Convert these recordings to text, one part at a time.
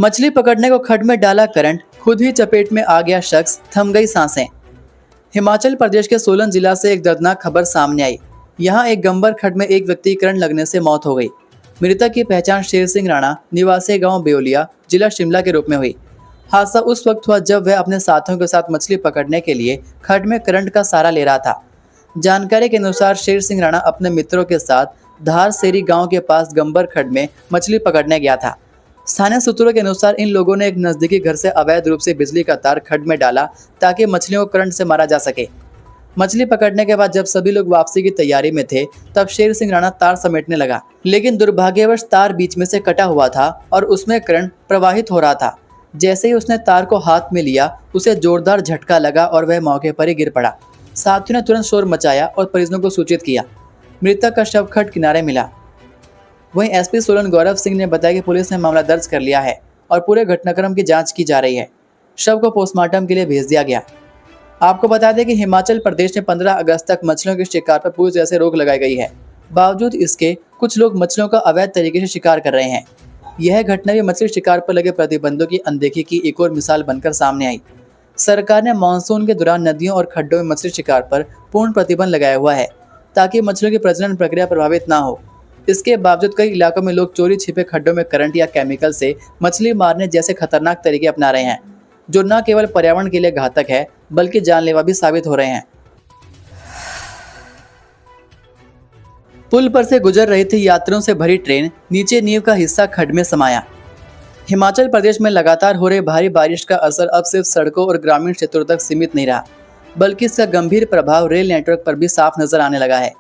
मछली पकड़ने को खड्ड में डाला करंट, खुद ही चपेट में आ गया शख्स, थम गई सांसें। हिमाचल प्रदेश के सोलन जिला से एक दर्दनाक खबर सामने आई। यहाँ एक गंबर खड्ड में एक व्यक्ति की करंट लगने से मौत हो गई। मृतक की पहचान शेर सिंह राणा निवासी गांव बेओलिया जिला शिमला के रूप में हुई। हादसा उस वक्त हुआ जब वह अपने साथियों के साथ मछली पकड़ने के लिए खड्ड में करंट का सहारा ले रहा था। जानकारी के अनुसार शेर सिंह राणा अपने मित्रों के साथ धार सेरी गांव के पास गंबर खड्ड में मछली पकड़ने गया था। स्थानीय सूत्रों के अनुसार इन लोगों ने एक नजदीकी घर से अवैध रूप से बिजली का तार खड्ड में डाला ताकि मछलियों को करंट से मारा जा सके। मछली पकड़ने के बाद जब सभी लोग वापसी की तैयारी में थे तब शेर सिंह राणा तार समेटने लगा, लेकिन दुर्भाग्यवश तार बीच में से कटा हुआ था और उसमें करंट प्रवाहित हो रहा था। जैसे ही उसने तार को हाथ में लिया, उसे जोरदार झटका लगा और वह मौके पर ही गिर पड़ा। साथियों ने तुरंत शोर मचाया और परिजनों को सूचित किया। मृतक का शव खड्ड किनारे मिला। वहीं एसपी सोलन गौरव सिंह ने बताया कि पुलिस ने मामला दर्ज कर लिया है और पूरे घटनाक्रम की जांच की जा रही है। शव को पोस्टमार्टम के लिए भेज दिया गया। आपको बता दें कि हिमाचल प्रदेश में 15 अगस्त तक मछलियों के शिकार पर पूरी तरह से रोक लगाई गई है। बावजूद इसके कुछ लोग मछलियों का अवैध तरीके से शिकार कर रहे हैं। यह घटना भी मछली शिकार पर लगे प्रतिबंधों की अनदेखी की एक और मिसाल बनकर सामने आई। सरकार ने मानसून के दौरान नदियों और खड्डों में मछली शिकार पर पूर्ण प्रतिबंध लगाया हुआ है ताकि मछलियों की प्रजनन प्रक्रिया प्रभावित ना हो। इसके बावजूद कई इलाकों में लोग चोरी छिपे खड्डों में करंट या केमिकल से मछली मारने जैसे खतरनाक तरीके अपना रहे हैं, जो न केवल पर्यावरण के लिए घातक है बल्कि जानलेवा भी साबित हो रहे हैं। पुल पर से गुजर रही थी यात्रियों से भरी ट्रेन, नीचे नींव का हिस्सा खड्ड में समाया। हिमाचल प्रदेश में लगातार हो रही भारी बारिश का असर अब सिर्फ सड़कों और ग्रामीण क्षेत्रों तक सीमित नहीं रहा, बल्कि इसका गंभीर प्रभाव रेल नेटवर्क पर भी साफ नजर आने लगा है।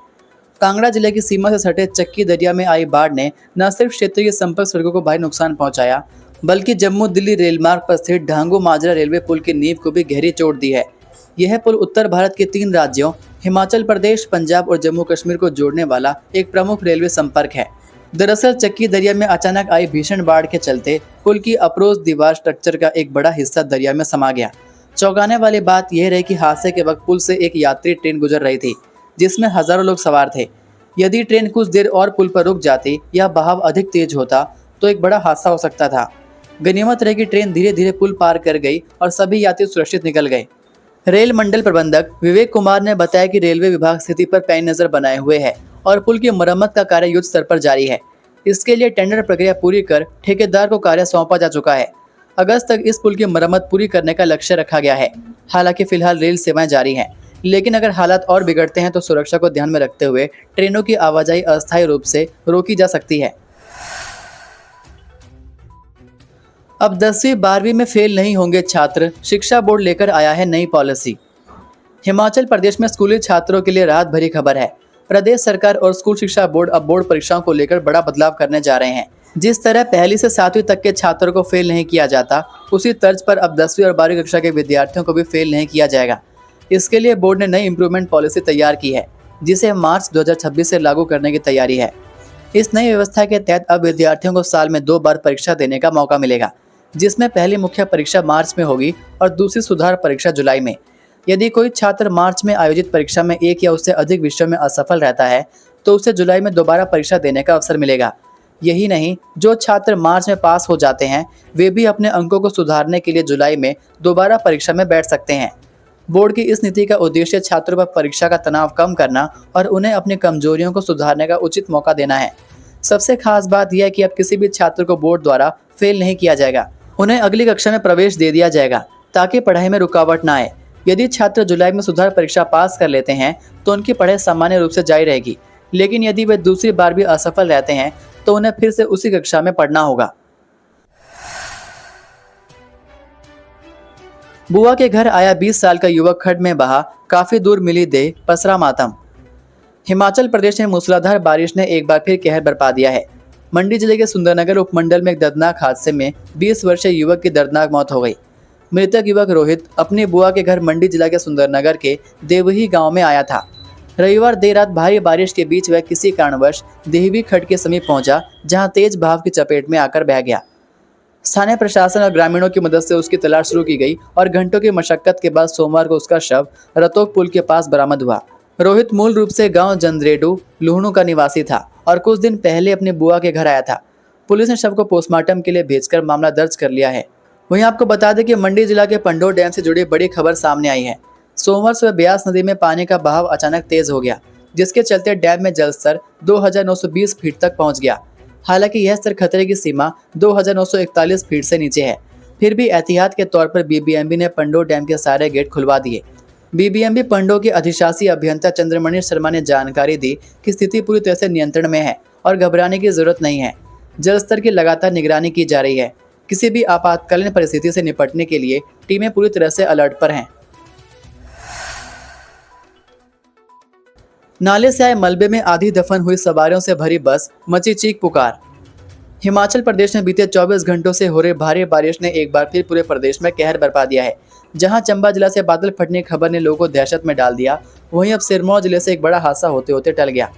कांगड़ा जिले की सीमा से सटे चक्की दरिया में आई बाढ़ ने न सिर्फ क्षेत्रीय संपर्क सड़कों को भारी नुकसान पहुंचाया, बल्कि जम्मू दिल्ली रेल मार्ग पर स्थित ढांगू माजरा रेलवे पुल की नींव को भी गहरी चोट दी है। यह पुल उत्तर भारत के 3 राज्यों हिमाचल प्रदेश, पंजाब और जम्मू कश्मीर को जोड़ने वाला एक प्रमुख रेलवे संपर्क है। दरअसल चक्की दरिया में अचानक आई भीषण बाढ़ के चलते पुल की अप्रोच दीवार स्ट्रक्चर का एक बड़ा हिस्सा दरिया में समा गया। चौंकाने वाली बात यह रही कि हादसे के वक्त पुल से एक यात्री ट्रेन गुजर रही थी जिसमें हजारों लोग सवार थे। यदि ट्रेन कुछ देर और पुल पर रुक जाती या बहाव अधिक तेज होता तो एक बड़ा हादसा हो सकता था। गनीमत रही कि ट्रेन धीरे धीरे पुल पार कर गई और सभी यात्री सुरक्षित निकल गए। रेल मंडल प्रबंधक विवेक कुमार ने बताया कि रेलवे विभाग स्थिति पर पैनी नजर बनाए हुए है और पुल की मरम्मत का कार्य युद्ध स्तर पर जारी है। इसके लिए टेंडर प्रक्रिया पूरी कर ठेकेदार को कार्य सौंपा जा चुका है। अगस्त तक इस पुल की मरम्मत पूरी करने का लक्ष्य रखा गया है। हालांकि फिलहाल रेल सेवाएं जारी हैं, लेकिन अगर हालात और बिगड़ते हैं तो सुरक्षा को ध्यान में रखते हुए ट्रेनों की आवाजाही अस्थायी रूप से रोकी जा सकती है। अब 10वीं 12वीं में फेल नहीं होंगे छात्र, शिक्षा बोर्ड लेकर आया है नई पॉलिसी। हिमाचल प्रदेश में स्कूली छात्रों के लिए राहत भरी खबर है। प्रदेश सरकार और स्कूल शिक्षा बोर्ड अब बोर्ड परीक्षाओं को लेकर बड़ा बदलाव करने जा रहे हैं। जिस तरह पहली से 7वीं तक के छात्रों को फेल नहीं किया जाता, उसी तर्ज पर अब 10वीं और 12वीं कक्षा के विद्यार्थियों को भी फेल नहीं किया जाएगा। इसके लिए बोर्ड ने नई इम्प्रूवमेंट पॉलिसी तैयार की है, जिसे मार्च 2026 से लागू करने की तैयारी है। इस नई व्यवस्था के तहत अब विद्यार्थियों को साल में 2 बार परीक्षा देने का मौका मिलेगा, जिसमें पहली मुख्य परीक्षा मार्च में होगी और दूसरी सुधार परीक्षा जुलाई में। यदि कोई छात्र मार्च में आयोजित परीक्षा में एक या उससे अधिक विषयों में असफल रहता है तो उसे जुलाई में दोबारा परीक्षा देने का अवसर मिलेगा। यही नहीं, जो छात्र मार्च में पास हो जाते हैं वे भी अपने अंकों को सुधारने के लिए जुलाई में दोबारा परीक्षा में बैठ सकते हैं। बोर्ड की इस नीति का उद्देश्य छात्रों पर परीक्षा का तनाव कम करना और उन्हें अपनी कमजोरियों को सुधारने का उचित मौका देना है। सबसे खास बात यह है कि अब किसी भी छात्र को बोर्ड द्वारा फेल नहीं किया जाएगा, उन्हें अगली कक्षा में प्रवेश दे दिया जाएगा ताकि पढ़ाई में रुकावट न आए। यदि छात्र जुलाई में सुधार परीक्षा पास कर लेते हैं तो उनकी पढ़ाई सामान्य रूप से जारी रहेगी, लेकिन यदि वे दूसरी बार भी असफल रहते हैं तो उन्हें फिर से उसी कक्षा में पढ़ना होगा। बुआ के घर आया 20 साल का युवक खड्ड में बहा, काफी दूर मिली देह, पसरा मातम। हिमाचल प्रदेश में मूसलाधार बारिश ने एक बार फिर कहर बरपा दिया है। मंडी जिले के सुंदरनगर उपमंडल में एक दर्दनाक हादसे में 20 वर्षीय युवक की दर्दनाक मौत हो गई। मृतक युवक रोहित अपनी बुआ के घर मंडी जिला के सुंदरनगर के देवही गांव में आया था। रविवार देर रात भारी बारिश के बीच वह किसी कारणवश देहवी खड्ड के समीप पहुंचा, जहां तेज बहाव की चपेट में आकर बह गया। स्थानीय प्रशासन और ग्रामीणों की मदद से उसकी तलाश शुरू की गई और घंटों की मशक्कत के बाद सोमवार को उसका शव रतोक पुल के पास बरामद हुआ। रोहित मूल रूप से गांव जंद्रेडू लुहणू का निवासी था और कुछ दिन पहले अपनी बुआ के घर आया था। पुलिस ने शव को पोस्टमार्टम के लिए भेजकर मामला दर्ज कर लिया है। वहीं आपको बता दें कि मंडी जिला के पंडोर डैम से जुड़ी बड़ी खबर सामने आई है। सोमवार सुबह ब्यास नदी में पानी का बहाव अचानक तेज हो गया, जिसके चलते डैम में जलस्तर 2920 फीट तक पहुंच गया। हालांकि यह स्तर खतरे की सीमा 2941 फीट से नीचे है। फिर भी एहतियात के तौर पर बीबीएमबी ने पंडोर डैम के सारे गेट खुलवा दिए। बीबीएमबी पंडोर के अधिशासी अभियंता चंद्रमणि शर्मा ने जानकारी दी कि स्थिति पूरी तरह से नियंत्रण में है और घबराने की जरूरत नहीं है। जलस्तर की लगातार निगरानी की जा रही है। किसी भी आपातकालीन परिस्थिति से निपटने के लिए टीमें पूरी तरह से अलर्ट पर हैं। नाले से आए मलबे में आधी दफन हुई सवारियों से भरी बस, मची चीख पुकार। हिमाचल प्रदेश में बीते 24 घंटों से हो रही भारी बारिश ने एक बार फिर पूरे प्रदेश में कहर बरपा दिया है। जहां चंबा जिला से बादल फटने की खबर ने लोगों को दहशत में डाल दिया, वहीं अब सिरमौर जिले से एक बड़ा हादसा होते होते टल गया।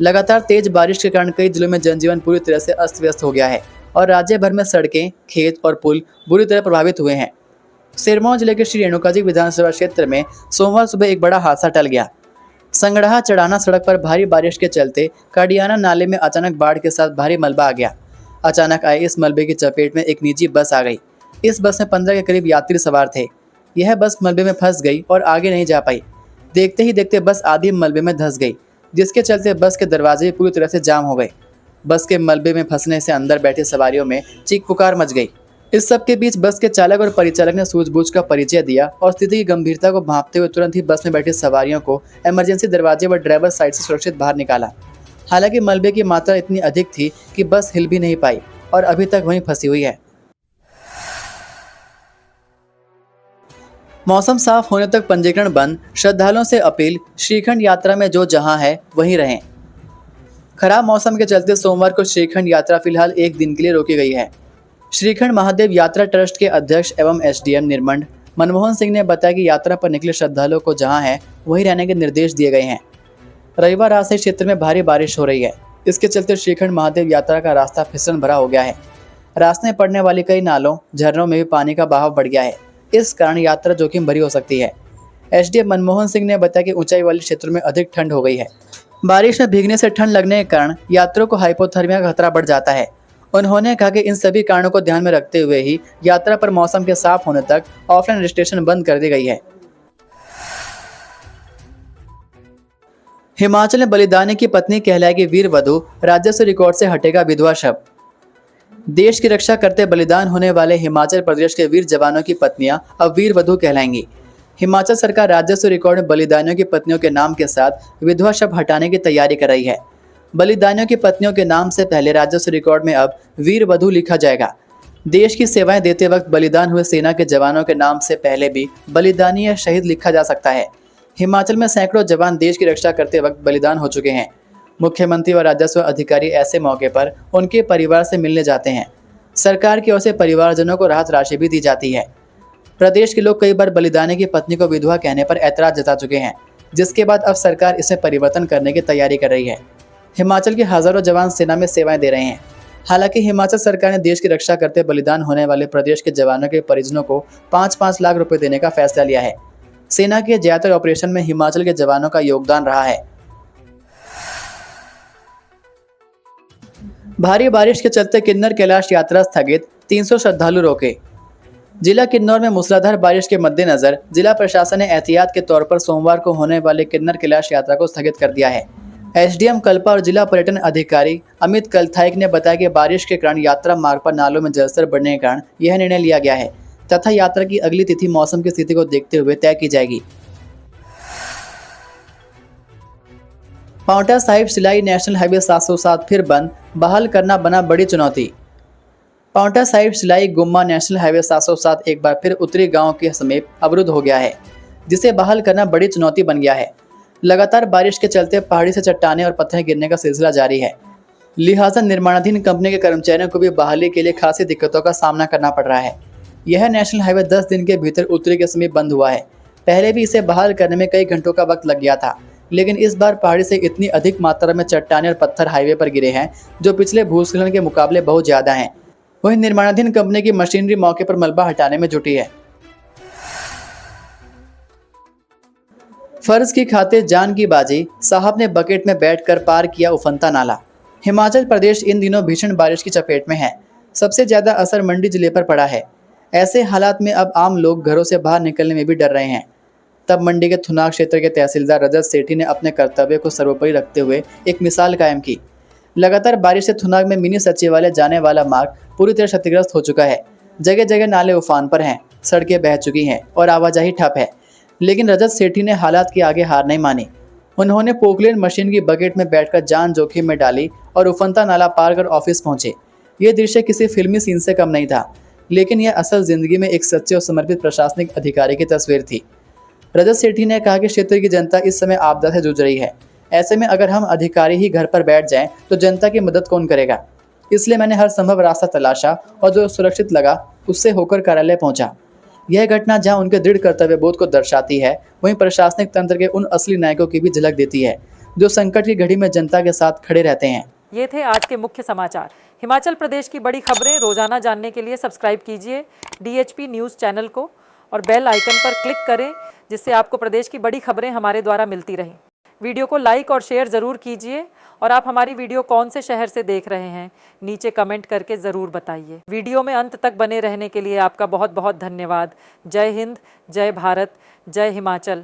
लगातार तेज बारिश के कारण कई जिलों में जनजीवन पूरी तरह से अस्त व्यस्त हो गया है और राज्य भर में सड़कें, खेत और पुल बुरी तरह प्रभावित हुए हैं। सिरमौर जिले के श्री रेणुका जी विधानसभा क्षेत्र में सोमवार सुबह एक बड़ा हादसा टल गया। संगड़ाहा चढ़ाना सड़क पर भारी बारिश के चलते काडियाना नाले में अचानक बाढ़ के साथ भारी मलबा आ गया। अचानक आए इस मलबे की चपेट में एक निजी बस आ गई। इस बस में 15 के करीब यात्री सवार थे। यह बस मलबे में फंस गई और आगे नहीं जा पाई। देखते ही देखते बस आधी मलबे में धंस गई, जिसके चलते बस के दरवाजे पूरी तरह से जाम हो गए। बस के मलबे में फंसने से अंदर बैठे सवारियों में चीख पुकार मच गई। इस सब के बीच बस के चालक और परिचालक ने सूझबूझ का परिचय दिया और स्थिति की गंभीरता को भांपते हुए तुरंत ही बस में बैठे सवारियों को इमरजेंसी दरवाजे व ड्राइवर साइड से सुरक्षित बाहर निकाला। हालांकि मलबे की मात्रा इतनी अधिक थी कि बस हिल भी नहीं पाई और अभी तक वहीं फंसी हुई है। मौसम साफ होने तक पंजीकरण बंद, श्रद्धालुओं से अपील, श्रीखंड यात्रा में जो जहां है वहीं रहें। खराब मौसम के चलते सोमवार को श्रीखंड यात्रा फिलहाल एक दिन के लिए रोकी गई है। श्रीखंड महादेव यात्रा ट्रस्ट के अध्यक्ष एवं एसडीएम निर्मंड मनमोहन सिंह ने बताया कि यात्रा पर निकले श्रद्धालुओं को जहां है वहीं रहने के निर्देश दिए गए हैं। रविवार रात से क्षेत्र में भारी बारिश हो रही है। इसके चलते श्रीखंड महादेव यात्रा का रास्ता फिसलन भरा हो गया है। रास्ते में पड़ने वाली कई नालों, झरनों में भी पानी का बहाव बढ़ गया है। इस कारण यात्रा जोखिम भरी हो सकती है। एसडीएम मनमोहन सिंह ने बताया कि ऊंचाई वाले क्षेत्रों में अधिक ठंड हो गई है। बारिश में भीगने से ठंड लगने के कारण यात्रियों को हाइपोथर्मिया का खतरा बढ़ जाता है। उन्होंने कहा कि इन सभी कारणों को ध्यान में रखते हुए ही यात्रा पर मौसम के साफ होने तक ऑफलाइन रजिस्ट्रेशन बंद कर दी गई है। हिमाचल में बलिदानी की पत्नी कहलाएगी वीर वधू, राजस्व रिकॉर्ड से हटेगा विधवा शव। देश की रक्षा करते बलिदान होने वाले हिमाचल प्रदेश के वीर जवानों की पत्नियां अब वीर वधू कहलाएंगी। हिमाचल सरकार राजस्व रिकॉर्ड में बलिदानियों की पत्नियों के नाम के साथ विधवा शब्द हटाने की तैयारी कर रही है। बलिदानियों की पत्नियों के नाम से पहले राजस्व रिकॉर्ड में अब वीर वधू लिखा जाएगा। देश की सेवाएं देते वक्त बलिदान हुए सेना के जवानों के नाम से पहले भी बलिदानी या शहीद लिखा जा सकता है। हिमाचल में सैकड़ों जवान देश की रक्षा करते वक्त बलिदान हो चुके हैं। मुख्यमंत्री व राजस्व अधिकारी ऐसे मौके पर उनके परिवार से मिलने जाते हैं। सरकार की ओर से परिवारजनों को राहत राशि भी दी जाती है। प्रदेश के लोग कई बार बलिदानी की पत्नी को विधवा कहने पर ऐतराज जता चुके हैं, जिसके बाद अब सरकार इसे परिवर्तन करने की तैयारी कर रही है। हिमाचल के हजारों जवान सेना में सेवाएं दे रहे हैं। हालांकि हिमाचल सरकार ने देश की रक्षा करते बलिदान होने वाले प्रदेश के जवानों के परिजनों को 5-5 लाख रुपए देने का फैसला लिया है। सेना के ज्यादातर ऑपरेशन में हिमाचल के जवानों का योगदान रहा है। भारी बारिश के चलते किन्नर कैलाश यात्रा स्थगित, 300 श्रद्धालु रोके। जिला किन्नौर में मूसलाधार बारिश के मद्देनजर जिला प्रशासन ने एहतियात के तौर पर सोमवार को होने वाले किन्नर कैलाश यात्रा को स्थगित कर दिया है। एसडीएम कल्पा और जिला पर्यटन अधिकारी अमित कलथाइक ने बताया कि बारिश के कारण यात्रा मार्ग पर नालों में जलस्तर बढ़ने के कारण यह निर्णय लिया गया है तथा यात्रा की अगली तिथि मौसम की स्थिति को देखते हुए तय की जाएगी। पांवटा साहिब सिलाई नेशनल हाईवे 707 फिर बंद, बहाल करना बना बड़ी चुनौती। पांवटा साहिब सिलाई गुम्मा नेशनल हाईवे 707 एक बार फिर उत्तरी गांव के समीप अवरुद्ध हो गया है, जिसे बहाल करना बड़ी चुनौती बन गया है। लगातार बारिश के चलते पहाड़ी से चट्टानें और पत्थर गिरने का सिलसिला जारी है। लिहाजा निर्माणाधीन कंपनी के कर्मचारियों को भी बहाली के लिए खासी दिक्कतों का सामना करना पड़ रहा है। यह नेशनल हाईवे 10 दिन के भीतर उत्तरी के समीप बंद हुआ है। पहले भी इसे बहाल करने में कई घंटों का वक्त लग गया था, लेकिन इस बार पहाड़ी से इतनी अधिक मात्रा में चट्टानें और पत्थर हाईवे पर गिरे हैं जो पिछले भूस्खलन के मुकाबले बहुत ज्यादा हैं। वहीं निर्माणाधीन कंपनी की मशीनरी मौके पर मलबा हटाने में जुटी है। फर्ज की खातिर जान की बाजी, साहब ने बकेट में बैठकर पार किया उफनता नाला। हिमाचल प्रदेश इन दिनों भीषण बारिश की चपेट में है। सबसे ज्यादा असर मंडी जिले पर पड़ा है। ऐसे हालात में अब आम लोग घरों से बाहर निकलने में भी डर रहे हैं। तब मंडी के थुनाग क्षेत्र के तहसीलदार रजत सेठी ने अपने कर्तव्य को सर्वोपरि रखते हुए एक मिसाल कायम की। लगातार बारिश से थुनाग में मिनी सचिवालय जाने वाला मार्ग पूरी तरह क्षतिग्रस्त हो चुका है। जगह जगह नाले उफान पर हैं, सड़कें बह चुकी हैं और आवाजाही ठप है। लेकिन रजत सेठी ने हालात के आगे हार नहीं मानी। उन्होंने पोकलेन मशीन की बकेट में बैठकर जान जोखिम में डाली और उफनता नाला पार कर ऑफिस पहुंचे। ये दृश्य किसी फिल्मी सीन से कम नहीं था, लेकिन यह असल जिंदगी में एक सच्चे और समर्पित प्रशासनिक अधिकारी की तस्वीर थी। रजत सेठी ने कहा कि क्षेत्र की जनता इस समय आपदा से जूझ रही है। ऐसे में अगर हम अधिकारी ही घर पर बैठ जाएं तो जनता की मदद कौन करेगा। इसलिए मैंने हर संभव रास्ता तलाशा और जो सुरक्षित लगा उससे होकर कार्यालय पहुंचा। यह घटना जहां उनके दृढ़ कर्तव्य बोध को दर्शाती है, वहीं प्रशासनिक तंत्र के उन असली नायकों की भी झलक देती है जो संकट की घड़ी में जनता के साथ खड़े रहते हैं। ये थे आज के मुख्य समाचार। हिमाचल प्रदेश की बड़ी खबरें रोजाना जानने के लिए सब्सक्राइब कीजिए DHP न्यूज़ चैनल को और बेल आइकन पर क्लिक करें, जिससे आपको प्रदेश की बड़ी खबरें हमारे द्वारा मिलती रहें। वीडियो को लाइक और शेयर ज़रूर कीजिए और आप हमारी वीडियो कौन से शहर से देख रहे हैं नीचे कमेंट करके ज़रूर बताइए। वीडियो में अंत तक बने रहने के लिए आपका बहुत बहुत धन्यवाद। जय हिंद, जय भारत, जय हिमाचल।